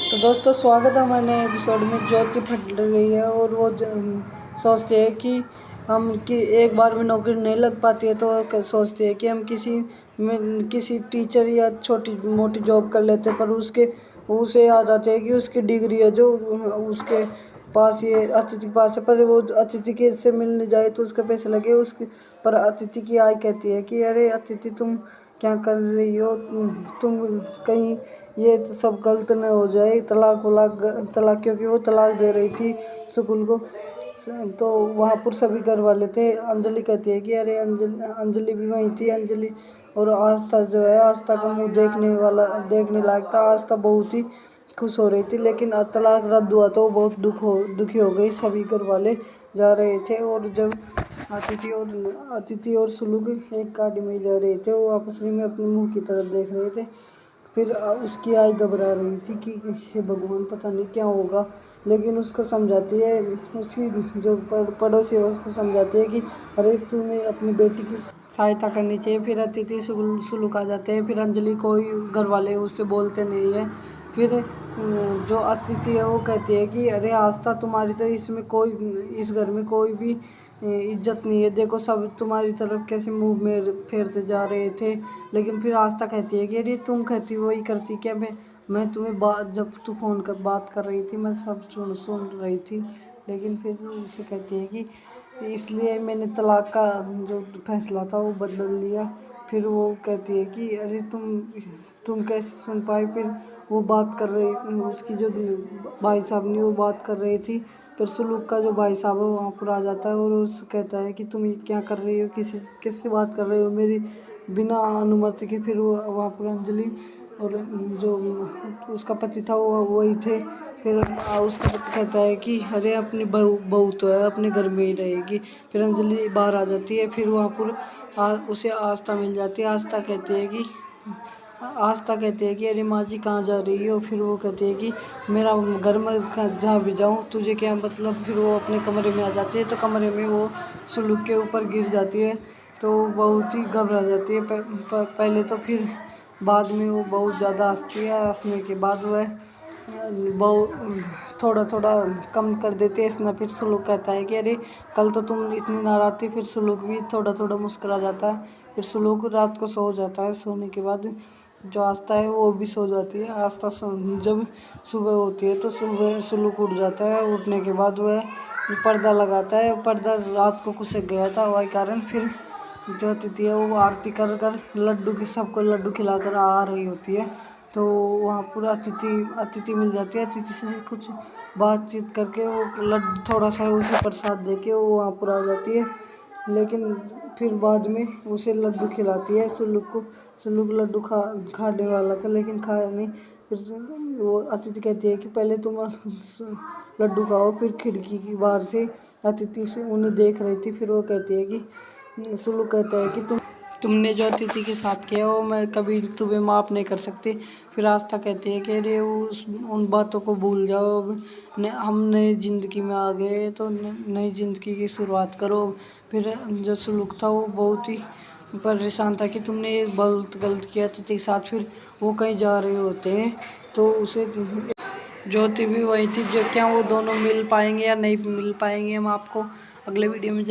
तो दोस्तों स्वागत है हमारे नए एपिसोड में। ज्योति फट रही है और वो सोचती है कि एक बार में नौकरी नहीं लग पाती है, तो सोचती है कि हम किसी टीचर या छोटी मोटी जॉब कर लेते, पर उसे याद आते है कि उसकी डिग्री है जो उसके पास, ये अतिथि के पास है, पर वो अतिथि के से मिलने जाए तो उसके पैसे लगे उसके। पर अतिथि की आई कहती है कि अरे अतिथि, तुम क्या कर रही हो, तुम कहीं ये तो सब गलत न हो जाए, तलाक, क्योंकि वो तलाक दे रही थी स्कूल को। तो वहाँ पर सभी घर वाले थे। अंजलि कहती है कि अरे अंजलि भी वहीं थी। अंजलि और आस्था जो है, आस्था का मुंह देखने लायक था। आस्था बहुत ही खुश हो रही थी, लेकिन तलाक रद्द हुआ तो वो बहुत दुखी हो गई। सभी घर वाले जा रहे थे और जब अतिथि और सुलूक एक गाड़ी में जा रहे थे, वो आपस में अपने मुंह की तरफ देख रहे थे। फिर उसकी आई घबरा रही थी कि हे भगवान, पता नहीं क्या होगा। लेकिन उसको समझाती है, उसकी जो पड़ोसी है उसको समझाती है कि अरे तुम्हें अपनी बेटी की सहायता करनी चाहिए। फिर अतिथि सुलूक आ जाते हैं। फिर अंजलि, कोई घर वाले उससे बोलते नहीं है। फिर जो अतिथि है वो कहती है कि अरे आस्था, तुम्हारी तो इस घर में कोई भी इज्जत नहीं है। देखो सब तुम्हारी तरफ कैसे मुंह में फेरते जा रहे थे। लेकिन फिर आस्था कहती है कि अरे तुम कहती वही करती क्या। मैं तुम्हें जब तू फ़ोन कर बात कर रही थी, मैं सब सुन रही थी। लेकिन फिर उसे कहती है कि इसलिए मैंने तलाक का जो फैसला था वो बदल लिया। फिर वो कहती है कि अरे तुम कैसे सुन पाई। फिर वो बात कर रही, उसकी जो भाई साहब ने वो बात कर रही थी। फिर सुलूक का जो भाई साहब है वहाँ पर आ जाता है और उस कहता है कि तुम ये क्या कर रही हो, किससे बात कर रही हो मेरी बिना अनुमति के। फिर वो वहाँ पर अंजलि और जो उसका पति था वो वही थे। फिर उसका पति कहता है कि अरे अपनी बहू तो है, अपने घर में ही रहेगी। फिर अंजलि बाहर आ जाती है। फिर वहाँ पर उसे आस्था मिल जाती है। आस्था कहती है कि अरे माँ जी कहाँ जा रही हो। फिर वो कहती है कि मेरा घर में जहाँ भी जाऊँ तुझे क्या मतलब। फिर वो अपने कमरे में आ जाती है, तो कमरे में वो सुलूक के ऊपर गिर जाती है। तो बहुत ही घबरा जाती है पहले तो। फिर बाद में वो बहुत ज़्यादा हंसती है। हंसने के बाद वह बहुत थोड़ा थोड़ा कम कर देती है हंसना। फिर सुलूक कहता है कि अरे कल तो तुम इतनी नाराज़ थी। फिर सुलूक भी थोड़ा थोड़ा मुस्कुरा जाता है। फिर सुलूक रात को सो जाता है। सोने के बाद जो आस्था है वो भी सो जाती है। आस्था जब सुबह होती है तो सुबह सुलूक उठ जाता है। उठने के बाद वह पर्दा लगाता है। पर्दा रात को कुछ गया था, वही कारण फिर जो अतिथि है वो आरती कर कर सबको लड्डू खिलाकर आ रही होती है। तो वहाँ पूरा अतिथि मिल जाती है। अतिथि से कुछ बातचीत करके वो लड्डू थोड़ा सा उसे प्रसाद देके वो वहाँ पर आ जाती है। लेकिन फिर बाद में उसे लड्डू खिलाती है सुलूक को। सुलूक लड्डू खाने वाला था लेकिन खाया नहीं। फिर वो अतिथि कहती है कि पहले तुम लड्डू खाओ। फिर खिड़की की बाहर से अतिथि से उन्हें देख रही थी। फिर वो कहती है कि सुलूक कहता है कि तुमने जो अतिथि के साथ किया वो मैं कभी तुम्हें माफ़ नहीं कर सकती। फिर आस्था कहती है कि अरे उन बातों को भूल जाओ। अब हम नई ज़िंदगी में आ गए, तो नई ज़िंदगी की शुरुआत करो। फिर जो सुलूक था वो बहुत ही परेशान था कि तुमने ये बहुत गलत किया अतिथि के साथ। फिर वो कहीं जा रहे होते हैं तो उसे ज्योति भी वही थी। जो क्या वो दोनों मिल पाएंगे या नहीं मिल पाएंगे, हम आपको अगले वीडियो में